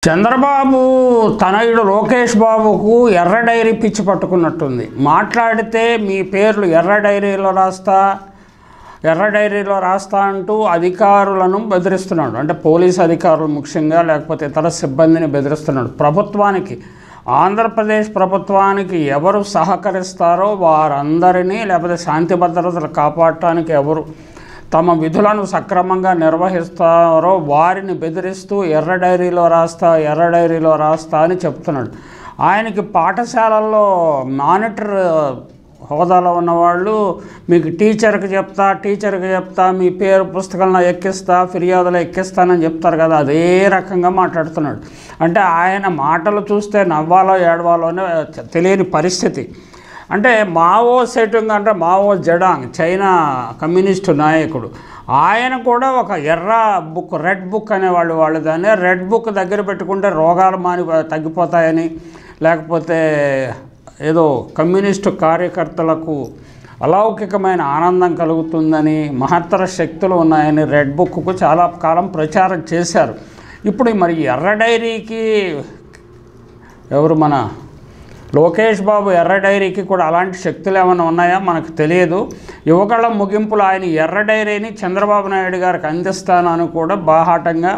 చంద్రబాబు తనయుడు లోకేష్ బాబుకు ఎర్ర డైరీ పిచ్చి పట్టుకున్నట్టుంది. మాట్లాడితే మీ పేర్లు ఎర్ర డైరీలో రాస్తా అంటూ అధికారులను బెదిరిస్తున్నాడు. అంటే పోలీసు అధికారులు ముఖ్యంగా, లేకపోతే ఇతర సిబ్బందిని బెదిరిస్తున్నాడు. ప్రభుత్వానికి, ఆంధ్రప్రదేశ్ ప్రభుత్వానికి ఎవరు సహకరిస్తారో వారందరినీ, లేకపోతే శాంతి భద్రతలు కాపాడటానికి ఎవరు తమ విధులను సక్రమంగా నిర్వహిస్తారో వారిని బెదిరిస్తూ ఎర్ర డైరీలో రాస్తా అని చెప్తున్నాడు. ఆయనకి పాఠశాలల్లో మానిటర్ హోదాలో ఉన్నవాళ్ళు మీకు టీచర్కి చెప్తా మీ పేరు పుస్తకంలో ఎక్కిస్తా, ఫిర్యాదులో ఎక్కిస్తానని చెప్తారు కదా, అదే రకంగా మాట్లాడుతున్నాడు. అంటే ఆయన మాటలు చూస్తే నవ్వాలో ఏడవాలోనే తెలియని పరిస్థితి. అంటే మావో సెట్టింగ్ అంటే మావో జెడాంగ్, చైనా కమ్యూనిస్టు నాయకుడు, ఆయన కూడా ఒక ఎర్ర బుక్, రెడ్ బుక్ అనేవాళ్ళు, వాళ్ళు దాన్ని రెడ్ బుక్ దగ్గర పెట్టుకుంటే రోగాలు తగ్గిపోతాయని, లేకపోతే ఏదో కమ్యూనిస్టు కార్యకర్తలకు అలౌకికమైన ఆనందం కలుగుతుందని, మహత్తర శక్తులు ఉన్నాయని రెడ్ బుక్కు చాలా కాలం ప్రచారం చేశారు. ఇప్పుడు మరి ఎర్ర డైరీకి ఎవరు, మన లోకేష్ బాబు ఎర్ర డైరీకి కూడా అలాంటి శక్తులు ఏమైనా ఉన్నాయా మనకు తెలియదు. యువగళ ముగింపులో ఆయన ఎర్ర డైరీని చంద్రబాబు నాయుడు గారికి అందిస్తానని కూడా బాహాటంగా,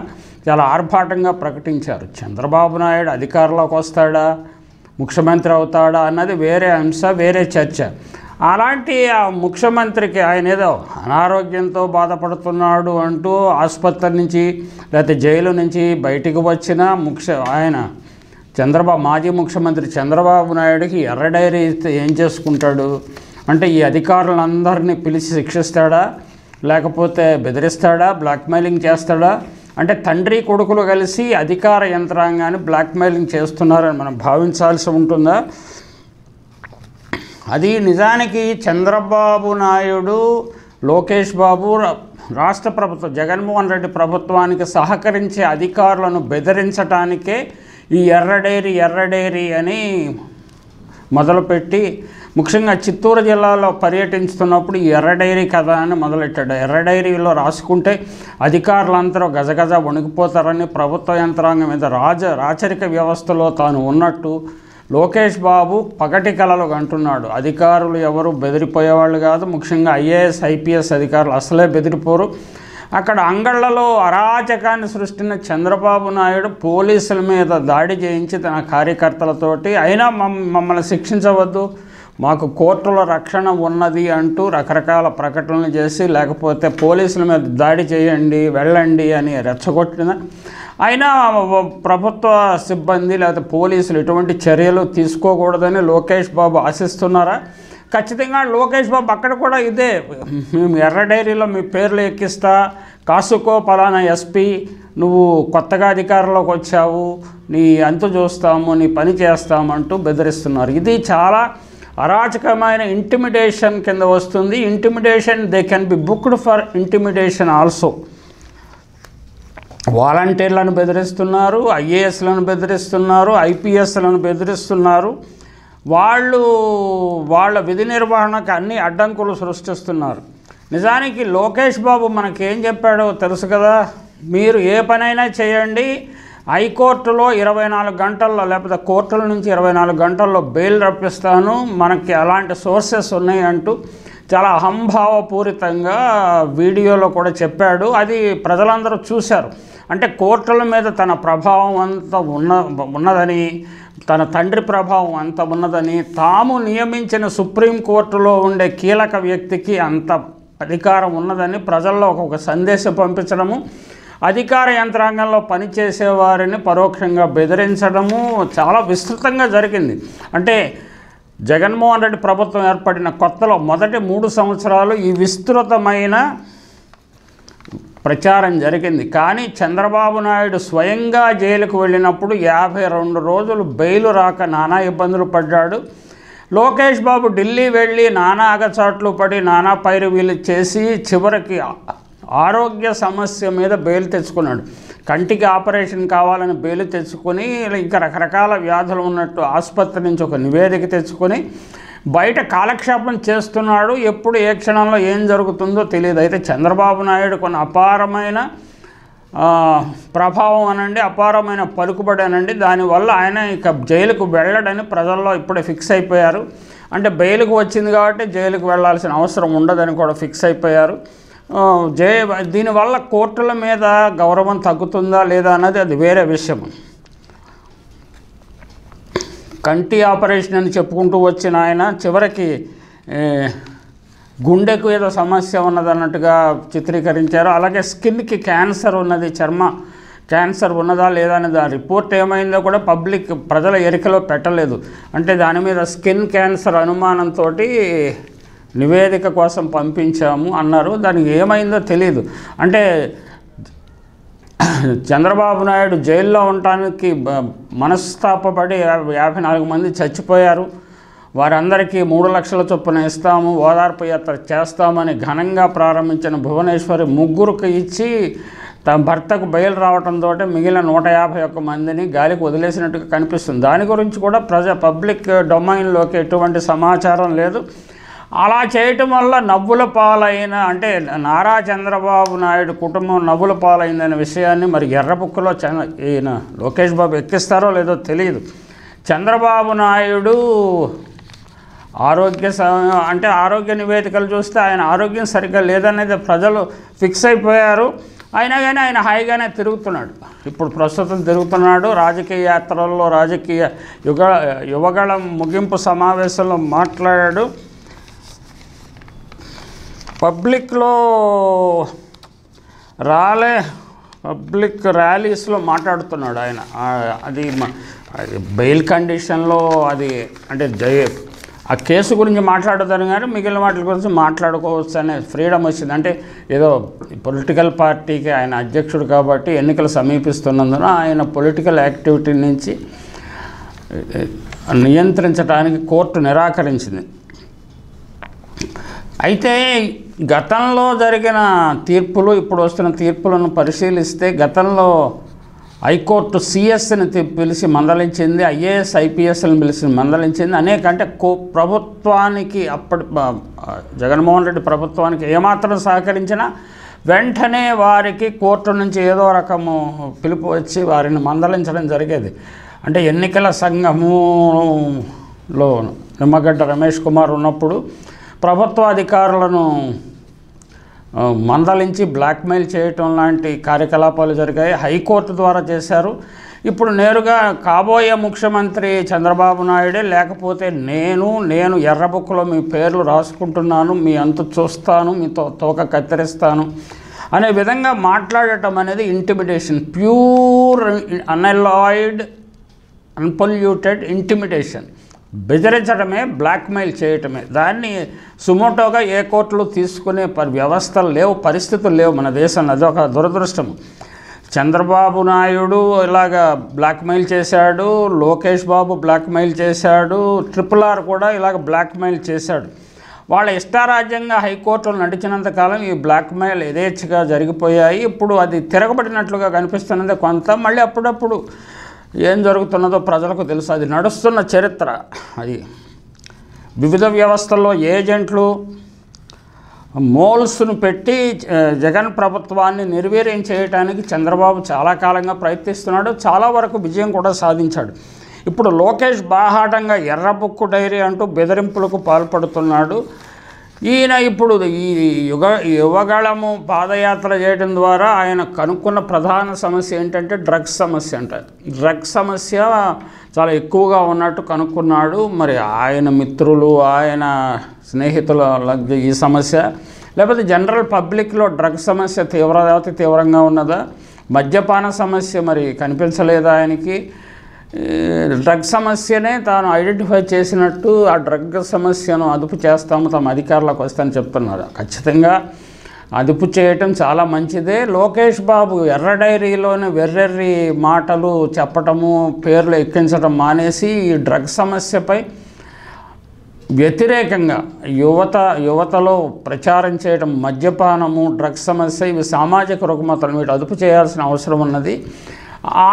చాలా ఆర్భాటంగా ప్రకటించారు. చంద్రబాబు నాయుడు అధికారంలోకి వస్తాడా, ముఖ్యమంత్రి అవుతాడా అన్నది వేరే అంశ, వేరే చర్చ. అలాంటి ఆ ముఖ్యమంత్రికి ఆయన ఏదో అనారోగ్యంతో బాధపడుతున్నాడు అంటూ ఆసుపత్రి నుంచి లేకపోతే జైలు నుంచి బయటికి వచ్చిన ఆయన మాజీ ముఖ్యమంత్రి చంద్రబాబు నాయుడుకి ఎర్ర డైరీ ఇస్తే ఏం చేసుకుంటాడు? అంటే ఈ అధికారులందరినీ పిలిచి శిక్షిస్తాడా, లేకపోతే బెదిరిస్తాడా, బ్లాక్మెయిలింగ్ చేస్తాడా? అంటే తండ్రి కొడుకులు కలిసి అధికార యంత్రాంగాన్ని బ్లాక్మెయిలింగ్ చేస్తున్నారని మనం భావించాల్సి ఉంటుందా? అది నిజానికి చంద్రబాబు నాయుడు, లోకేష్ బాబు, రాష్ట్ర ప్రభుత్వం, జగన్మోహన్ రెడ్డి ప్రభుత్వానికి సహకరించే అధికారులను బెదిరించడానికే ఈ ఎర్ర డైరీ అని మొదలుపెట్టి, ముఖ్యంగా చిత్తూరు జిల్లాలో పర్యటించుతున్నప్పుడు ఈ ఎర్ర డైరీ కథ అని మొదలెట్టాడు. ఎర్ర డైరీలో రాసుకుంటే అధికారులందరూ గజగజ వణికిపోతారని, ప్రభుత్వ యంత్రాంగం మీద రాచరిక వ్యవస్థలో తాను ఉన్నట్టు లోకేష్ బాబు పగటి కలలు అంటున్నాడు. అధికారులు ఎవరు బెదిరిపోయేవాళ్ళు కాదు, ముఖ్యంగా ఐఏఎస్ ఐపీఎస్ అధికారులు అసలే బెదిరిపోరు. అక్కడ అంగళ్లలో అరాచకాన్ని సృష్టించిన చంద్రబాబు నాయుడు పోలీసుల మీద దాడి చేయించి తన కార్యకర్తలతోటి, అయినా మమ్మల్ని శిక్షించవద్దు, మాకు కోర్టుల రక్షణ ఉన్నది అంటూ రకరకాల ప్రకటనలు చేసి, లేకపోతే పోలీసుల మీద దాడి చేయండి, వెళ్ళండి అని రెచ్చగొట్టిన, అయినా ప్రభుత్వ సిబ్బంది లేకపోతే పోలీసులు ఎటువంటి చర్యలు తీసుకోకూడదని లోకేష్ బాబు ఆశిస్తున్నారా? ఖచ్చితంగా లోకేష్ బాబు అక్కడ కూడా ఇదే, మేము ఎర్ర డైరీలో మీ పేర్లు ఎక్కిస్తా, కాసుకో పలానా ఎస్పీ, నువ్వు కొత్తగా అధికారంలోకి వచ్చావు, నీ అంతు చూస్తాము, నీ పని చేస్తామంటూ బెదిరిస్తున్నారు. ఇది చాలా అరాచకమైన ఇంటిమిడేషన్ కింద వస్తుంది. Intimidation, they can be booked for intimidation also. వాలంటీర్లను బెదిరిస్తున్నారు, ఐఏఎస్లను బెదిరిస్తున్నారు, ఐపీఎస్లను బెదిరిస్తున్నారు. వాళ్ళ విధి నిర్వహణకు అన్ని అడ్డంకులు సృష్టిస్తున్నారు. నిజానికి లోకేష్ బాబు మనకేం చెప్పాడో తెలుసు కదా, మీరు ఏ పనైనా చేయండి, హైకోర్టులో 24 గంటల్లో, లేకపోతే కోర్టుల నుంచి 24 గంటల్లో బెయిల్ రప్పిస్తాను, మనకి అలాంటి సోర్సెస్ ఉన్నాయి అంటూ చాలా అహంభావపూరితంగా వీడియోలో కూడా చెప్పాడు. అది ప్రజలందరూ చూశారు. అంటే కోర్టుల మీద తన ప్రభావం అంత ఉన్నదని, తన తండ్రి ప్రభావం అంత ఉన్నదని, తాము నియమించిన సుప్రీంకోర్టులో ఉండే కీలక వ్యక్తికి అంత అధికారం ఉన్నదని ప్రజల్లో ఒక సందేశం పంపించడము, అధికార యంత్రాంగంలో పనిచేసేవారిని పరోక్షంగా బెదిరించడము చాలా విస్తృతంగా జరిగింది. అంటే జగన్మోహన్ రెడ్డి ప్రభుత్వం ఏర్పడిన కొత్తలో మొదటి 3 సంవత్సరాలు ఈ విస్తృతమైన ప్రచారం జరిగింది. కానీ చంద్రబాబు నాయుడు స్వయంగా జైలుకు వెళ్ళినప్పుడు 52 రోజులు బెయిలు రాక నానా ఇబ్బందులు పడ్డాడు. లోకేష్ బాబు ఢిల్లీ వెళ్ళి నానా అగచాట్లు పడి, నానా పైరువీలు చేసి చివరికి ఆరోగ్య సమస్య మీద బెయిల్ తెచ్చుకున్నాడు. కంటికి ఆపరేషన్ కావాలని బెయిల్ తెచ్చుకొని, ఇంకా రకరకాల వ్యాధులు ఉన్నట్టు ఆసుపత్రి నుంచి ఒక నివేదిక తెచ్చుకొని బయట కాలక్షేపం చేస్తున్నాడు. ఎప్పుడు ఏ క్షణంలో ఏం జరుగుతుందో తెలియదు. అయితే చంద్రబాబు నాయుడు కొన్ని అపారమైన ప్రభావం అనండి, అపారమైన పలుకుబడి అనండి, దానివల్ల ఆయన ఇక జైలుకు వెళ్ళడని ప్రజల్లో ఇప్పుడే ఫిక్స్ అయిపోయారు. అంటే బెయిల్కు వచ్చింది కాబట్టి జైలుకు వెళ్ళాల్సిన అవసరం ఉండదని కూడా ఫిక్స్ అయిపోయారు. దీనివల్ల కోర్టుల మీద గౌరవం తగ్గుతుందా లేదా అన్నది అది వేరే విషయం. కంటి ఆపరేషన్ అని చెప్పుకుంటూ వచ్చిన ఆయన చివరికి గుండెకు ఏదో సమస్య ఉన్నదన్నట్టుగా చిత్రీకరించారు. అలాగే స్కిన్కి క్యాన్సర్ ఉన్నది, చర్మ క్యాన్సర్ ఉన్నదా లేదా అనేది ఆ రిపోర్ట్ ఏమైందో కూడా ప్రజల ఎరికలో పెట్టలేదు. అంటే దాని మీద స్కిన్ క్యాన్సర్ అనుమానంతో నివేదిక కోసం పంపించాము అన్నారు. దానికి ఏమైందో తెలియదు. అంటే చంద్రబాబు నాయుడు జైల్లో ఉండటానికి మనస్తాపపడి 54 మంది చచ్చిపోయారు. వారందరికీ 3 లక్షల చొప్పున ఇస్తాము, ఓదార్పు యాత్ర చేస్తామని ఘనంగా ప్రారంభించిన భువనేశ్వరి ముగ్గురికి ఇచ్చి తన భర్తకు బెయిల్ రావడంతో మిగిలిన 151 మందిని గాలికి వదిలేసినట్టుగా కనిపిస్తుంది. దాని గురించి కూడా పబ్లిక్ డొమైన్లోకి ఎటువంటి సమాచారం లేదు. అలా చేయటం వల్ల నవ్వుల పాలైన, అంటే నారా చంద్రబాబు నాయుడు కుటుంబం నవ్వుల పాలైందనే విషయాన్ని మరి ఎర్రబుక్కులో ఈయన లోకేష్ బాబు ఎక్కిస్తారో లేదో తెలియదు. చంద్రబాబు నాయుడు ఆరోగ్య నివేదికలు చూస్తే ఆయన ఆరోగ్యం సరిగ్గా లేదనేది ప్రజలు ఫిక్స్ అయిపోయారు. అయినా కానీ ఆయన హాయిగానే తిరుగుతున్నాడు. ఇప్పుడు ప్రస్తుతం తిరుగుతున్నాడు. రాజకీయ యాత్రల్లో రాజకీయ యువగళం ముగింపు సమావేశంలో మాట్లాడాడు. పబ్లిక్లో పబ్లిక్ ర్యాలీస్లో మాట్లాడుతున్నాడు ఆయన. అది బెయిల్ కండిషన్లో అది అంటే ఆ కేసు గురించి మాట్లాడతాను కానీ మిగిలిన వాటి గురించి మాట్లాడుకోవచ్చు అనే ఫ్రీడమ్ వచ్చింది. అంటే ఏదో పొలిటికల్ పార్టీకి ఆయన అధ్యక్షుడు కాబట్టి ఎన్నికలు సమీపిస్తున్నందున ఆయన పొలిటికల్ యాక్టివిటీ నుంచి నియంత్రించడానికి కోర్టు నిరాకరించింది. అయితే గతంలో జరిగిన తీర్పులు ఇప్పుడు వస్తున్న తీర్పులను పరిశీలిస్తే గతంలో హైకోర్టు సిఎస్ని పిలిచి మందలించింది, ఐఏఎస్ ఐపీఎస్ని పిలిచి మందలించింది. అంటే ప్రభుత్వానికి అప్పటి జగన్మోహన్ రెడ్డి ప్రభుత్వానికి ఏమాత్రం సహకరించినా వెంటనే వారికి కోర్టు నుంచి ఏదో రకము పిలుపు వచ్చి వారిని మందలించడం జరిగేది. అంటే ఎన్నికల సంఘములో నిమ్మగడ్డ రమేష్ కుమార్ ఉన్నప్పుడు ప్రభుత్వ అధికారులను మందలించి బ్లాక్మెయిల్ చేయటం లాంటి కార్యకలాపాలు జరిగాయి. హైకోర్టు ద్వారా చేశారు. ఇప్పుడు నేరుగా కాబోయే ముఖ్యమంత్రి చంద్రబాబు నాయుడే, లేకపోతే నేను ఎర్రబుక్కులో మీ పేర్లు రాసుకుంటున్నాను, మీ అంతు చూస్తాను, మీ తోక కత్తిరిస్తాను అనే విధంగా మాట్లాడటం అనేది intimidation, pure unalloyed unpolluted intimidation. బెదిరించడమే, బ్లాక్మెయిల్ చేయటమే. దాన్ని సుమోటోగా ఏ కోర్టులు తీసుకునే వ్యవస్థలు లేవు, పరిస్థితులు లేవు మన దేశంలో. అదొక దురదృష్టము. చంద్రబాబు నాయుడు ఇలాగా బ్లాక్మెయిల్ చేశాడు, లోకేష్ బాబు బ్లాక్మెయిల్ చేశాడు, RRR కూడా ఇలాగ బ్లాక్మెయిల్ చేశాడు. వాళ్ళ ఇష్టారాజ్యంగా హైకోర్టులు నడిచినంతకాలం ఈ బ్లాక్మెయిల్ యథేచ్ఛగా జరిగిపోయాయి. ఇప్పుడు అది తిరగబడినట్లుగా కనిపిస్తున్నది కొంత. మళ్ళీ అప్పుడప్పుడు ఏం జరుగుతున్నదో ప్రజలకు తెలుసు. అది నడుస్తున్న చరిత్ర. అది వివిధ వ్యవస్థల్లో ఏజెంట్లు మోల్స్ను పెట్టి జగన్ ప్రభుత్వాన్ని నిర్వీర్యం చేయడానికి చంద్రబాబు చాలా కాలంగా ప్రయత్నిస్తున్నాడు. చాలా వరకు విజయం కూడా సాధించాడు. ఇప్పుడు లోకేష్ బాహాటంగా ఎర్రబుక్కు డైరీ అంటూ బెదిరింపులకు పాల్పడుతున్నాడు. ఈయన ఇప్పుడు ఈ యువగళము పాదయాత్ర చేయడం ద్వారా ఆయన కనుక్కున్న ప్రధాన సమస్య ఏంటంటే డ్రగ్స్ సమస్య అంట. డ్రగ్స్ సమస్య చాలా ఎక్కువగా ఉన్నట్టు కనుక్కున్నాడు. మరి ఆయన మిత్రులు, ఆయన స్నేహితుల ఈ సమస్య, లేకపోతే జనరల్ పబ్లిక్లో డ్రగ్స్ సమస్య తీవ్రంగా ఉన్నదా, మద్యపాన సమస్య మరి కనిపించలేదా ఆయనకి, డ్రగ్ సమస్యనే తాను ఐడెంటిఫై చేసినట్టు ఆ డ్రగ్ సమస్యను అదుపు చేస్తాము తమ అధికారులకు వస్తామని చెప్తున్నారు. ఖచ్చితంగా అదుపు చేయటం చాలా మంచిదే. లోకేష్ బాబు ఎర్ర డైరీలోని వెర్రెర్రి మాటలు చెప్పటము, పేర్లు ఎక్కించడం మానేసి ఈ డ్రగ్ సమస్యపై వ్యతిరేకంగా యువతలో ప్రచారం చేయడం, మద్యపానము, డ్రగ్ సమస్య, ఇవి సామాజిక రుగ్మతలు, వీటి అదుపు చేయాల్సిన అవసరం ఉన్నది.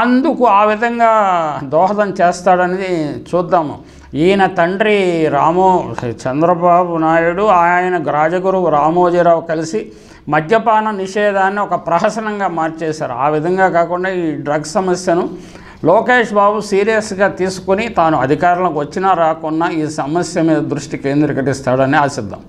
అందుకు ఆ విధంగా దోహదం చేస్తాడనేది చూద్దాము. ఈయన తండ్రి చంద్రబాబు నాయుడు, ఆయన రాజగురువు రామోజీరావు కలిసి మద్యపాన నిషేధాన్ని ఒక ప్రహసనంగా మార్చేశారు. ఆ విధంగా కాకుండా ఈ డ్రగ్స్ సమస్యను లోకేష్ బాబు సీరియస్గా తీసుకుని తాను అధికారంలోకి వచ్చినా రాకున్నా ఈ సమస్య మీద దృష్టి కేంద్రీకరిస్తాడని ఆశిద్దాం.